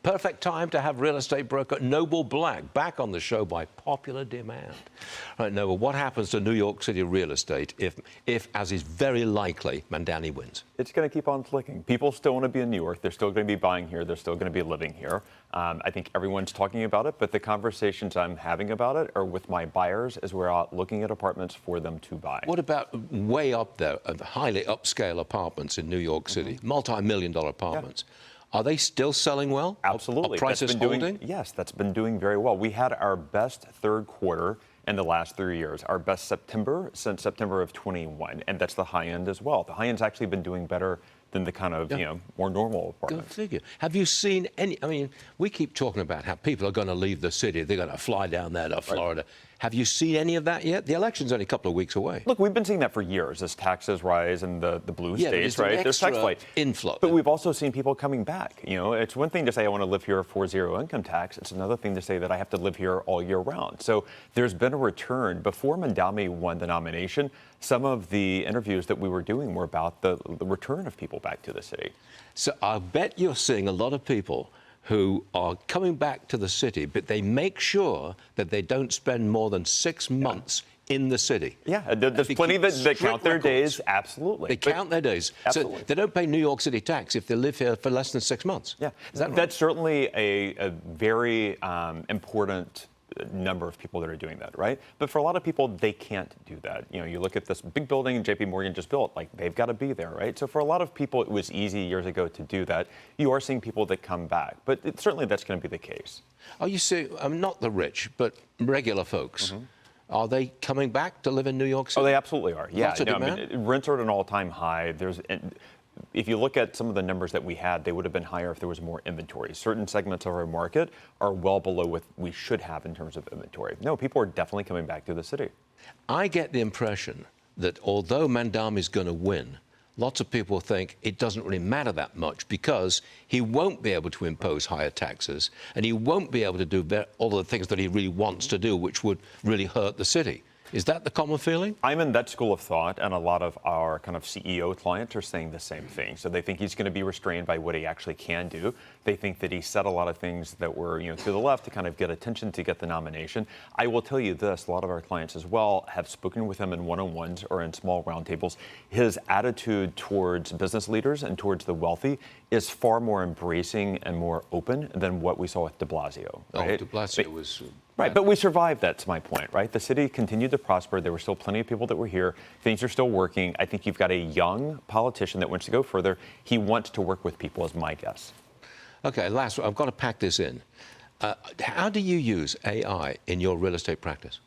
perfect time to have real estate broker Noble Black back on the show by popular demand. Right, Noble, what happens to New York City real estate if, as is very likely, Mamdani wins? It's going to keep on clicking. People still want to be in New York. They're still going to be buying here. They're still going to be living here. I think everyone's talking about it, but the conversations I'm having about it are with my buyers as we're out looking at apartments for them to buy. What about way up there, highly upscale apartments in New York City, multi-million-dollar apartments? Yeah. Are they still selling well? Absolutely. Are prices holding? Yes, that's been doing very well. We had our best third quarter in the last 3 years, our best September since September of 21, and that's the high end as well. The high end's actually been doing better than the kind of, more normal apartments. Good figure. Have you seen any, I mean, we keep talking about how people are going to leave the city. They're going to fly down there to Florida. Right. Have you seen any of that yet? The election's only a couple of weeks away. Look, we've been seeing that for years as taxes rise in the blue states, right? There's tax flight. Inflow. But we've also seen people coming back. You know, it's one thing to say I want to live here for zero income tax. It's another thing to say that I have to live here all year round. So there's been a return. Before Mamdani won the nomination, some of the interviews that we were doing were about the return of people back to the city. So I bet you're seeing a lot of people who are coming back to the city, but they make sure that they don't spend more than 6 months in the city. Yeah, there's plenty that count their days, absolutely. They count their days. Absolutely. So they don't pay New York City tax if they live here for less than 6 months. Yeah, is that right? That's certainly a very important number of people that are doing that, right? But for a lot of people, they can't do that. You know, you look at this big building JP Morgan just built, like they've got to be there, right? So for a lot of people, it was easy years ago to do that. You are seeing people that come back, but certainly that's going to be the case. Oh, you see, not the rich, but regular folks. Are they coming back to live in New York City? Oh, they absolutely are. Yeah, I mean, rents are at an all-time high. If you look at some of the numbers that we had, they would have been higher if there was more inventory. Certain segments of our market are well below what we should have in terms of inventory. No, people are definitely coming back to the city. I get the impression that although Mamdani is going to win, lots of people think it doesn't really matter that much because he won't be able to impose higher taxes and he won't be able to do all the things that he really wants to do, which would really hurt the city. Is that the common feeling? I'm in that school of thought, and a lot of our kind of CEO clients are saying the same thing. So they think he's going to be restrained by what he actually can do. They think that he said a lot of things that were, to the left to kind of get attention to get the nomination. I will tell you this, a lot of our clients as well have spoken with him in one-on-ones or in small roundtables. His attitude towards business leaders and towards the wealthy is far more embracing and more open than what we saw with de Blasio. Right? Oh, de Blasio was... Right, but we survived that, to my point, right? The city continued to prosper. There were still plenty of people that were here. Things are still working. I think you've got a young politician that wants to go further. He wants to work with people, is my guess. Okay, last one. I've got to pack this in. How do you use AI in your real estate practice?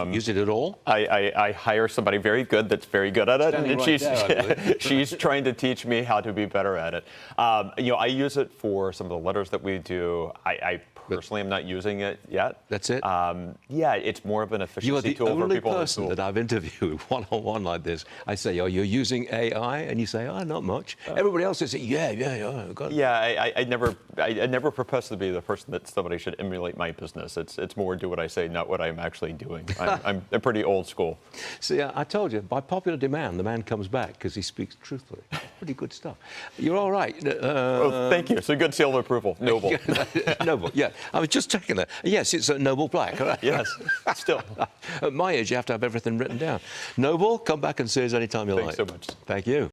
Use it at all? I hire somebody very good that's very good at it, and she's trying to teach me how to be better at it. I use it for some of the letters that we do. I personally am not using it yet. That's it? Yeah, it's more of an efficiency tool for people. You are the only person that I've interviewed one-on-one like this. I say, oh, you're using AI? And you say, oh, not much. Everybody else is saying, yeah. Got it. Yeah, I never profess to be the person that somebody should emulate my business. It's more do what I say, not what I'm actually doing. I'm pretty old school. See, I told you, by popular demand, the man comes back because he speaks truthfully. Pretty good stuff. You're all right. Well, thank you. So good seal of approval. Noble. Noble, yeah. I was just checking that. Yes, it's a Noble Black. Right? Yes, still. At my age, you have to have everything written down. Noble, come back and see us anytime you like. Thanks so much. Thank you.